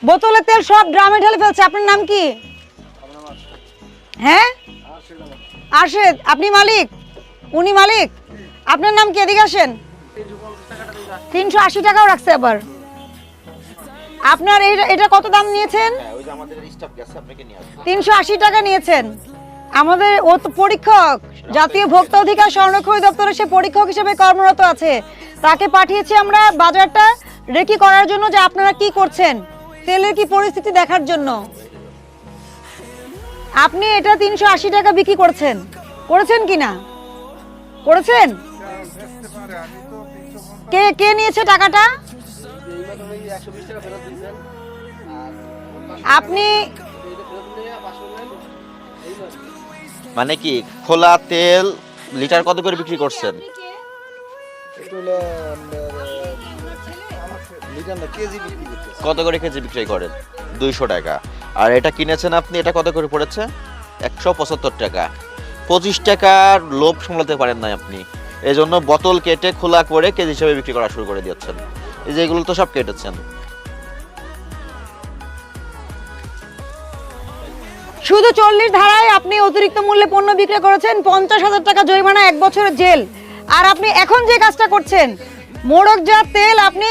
বোতলের তেল সব ড্রামে ঢেলে ফেলছে। আপনার নাম কি? হ্যাঁ, আরশেদ। আপনি মালিক? উনি মালিক? আপনার নাম কি? এদিকে আসেন। 380 টাকাও রাখছে আবার। আপনার এটা কত দাম নিয়েছেন? 380 টাকা নিয়েছেন। আমাদের ও তো পরীক্ষক, জাতীয় ভোক্তা অধিকার সংরক্ষণ দপ্তরে সে পরীক্ষক হিসেবে কর্মরত আছে। তাকে পাঠিয়েছি আমরা বাজারটা রেকি করার জন্য, যে আপনারা কি করছেন, তেলের কি পরিস্থিতি দেখার জন্য। আপনি এটা 380 টাকা বিক্রি করেছেন কি না? করেছেন? কে কে নিয়েছে টাকাটা? আপনি মানে কি খোলা তেল লিটার কত করে বিক্রি করছেন? কত করে কেজি বিক্রি করেন? 200 টাকা। আর এটা কিনেছেন আপনি, এটা কত করে পড়েছে? 175 টাকা। 25 টাকার লোভ সামলাতে পারেন না আপনি, এই জন্য বোতল কেটে খোলা করে কেজি হিসেবে বিক্রি করা শুরু করে দিচ্ছেন। এই যে এগুলো তো সব কেটেছেন। শুধু 40 ধারায় আপনি অতিরিক্ত মূল্যে পণ্য বিক্রি করেছেন, 50,000 টাকা জরিমানা, 1 বছরের জেল। আর আপনি এখন যে কাজটা করছেন, মোড়কজাত তেল আপনি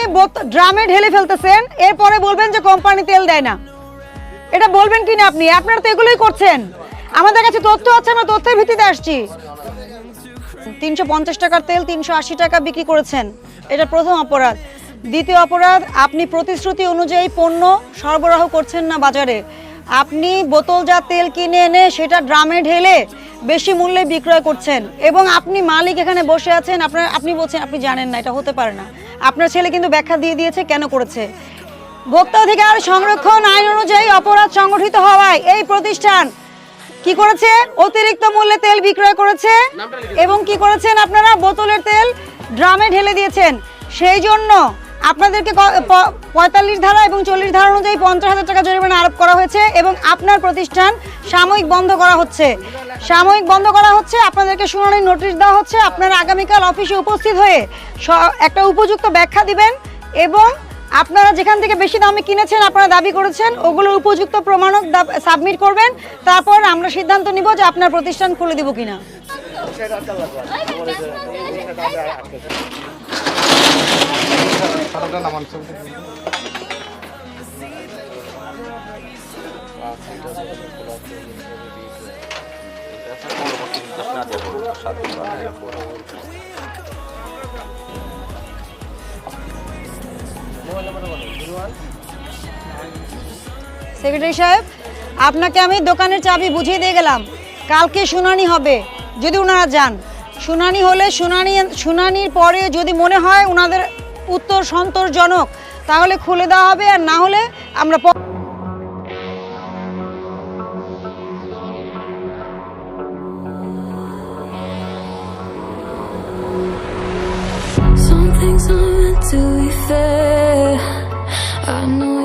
ড্রামে ঢেলে ফেলতেছেন, এরপরে বলবেন যে কোম্পানি তেল দেয় না। এটা বলবেন কিনা আপনি? আপনারা তো এগুলোই করছেন। আমাদের কাছে তথ্য আছে, আমরা তথ্যের ভিত্তিতে আসছি। 350 টাকার তেল 380 টাকা বিক্রি করেছেন, এটা প্রথম অপরাধ। দ্বিতীয় অপরাধ, আপনি প্রতিশ্রুতি অনুযায়ী পণ্য সরবরাহ করছেন না বাজারে। আপনি বোতলজাত তেল কিনে এনে সেটা ড্রামে ঢেলে বেশি মূল্যে বিক্রয় করছেন, এবং আপনি মালিক এখানে বসে আছেন, আপনি বলছেন আপনি জানেন না। এটা হতে পারে না। আপনার ছেলে কিন্তু ব্যাখ্যা দিয়ে দিয়েছে কেন করেছে। ভোক্তা অধিকার সংরক্ষণ আইন অনুযায়ী অপরাধ সংগঠিত হওয়ায় এই প্রতিষ্ঠান কি করেছে? অতিরিক্ত মূল্যে তেল বিক্রয় করেছে, এবং কি করেছেন আপনারা? বোতলের তেল ড্রামে ঢেলে দিয়েছেন। সেই জন্য আপনাদেরকে 45 ধারা এবং 40 ধারা অনুযায়ী 50,000 টাকা জরিমানা আরোপ করা হয়েছে, এবং আপনার প্রতিষ্ঠান সাময়িক বন্ধ করা হচ্ছে। আপনাদেরকে শুনানির নোটিশ দেওয়া হচ্ছে। আপনারা আগামীকাল অফিসে উপস্থিত হয়ে একটা উপযুক্ত ব্যাখ্যা দিবেন, এবং আপনারা যেখান থেকে বেশি দামে কিনেছেন, আপনারা দাবি করেছেন, ওগুলোর উপযুক্ত প্রমাণক সাবমিট করবেন। তারপর আমরা সিদ্ধান্ত নিব যে আপনার প্রতিষ্ঠান খুলে দিব কিনা। সেক্রেটারি সাহেব, আপনাকে আমি দোকানের চাবি বুঝিয়ে দিয়ে গেলাম। কালকে শুনানি হবে, যদি ওনারা যান। শুনানি হলে শুনানির পরে যদি মনে হয় ওনাদের উত্তর সন্তোষজনক, তাহলে খুলে দেওয়া হবে, আর না হলে আমরা Some things aren't meant to be fair. I know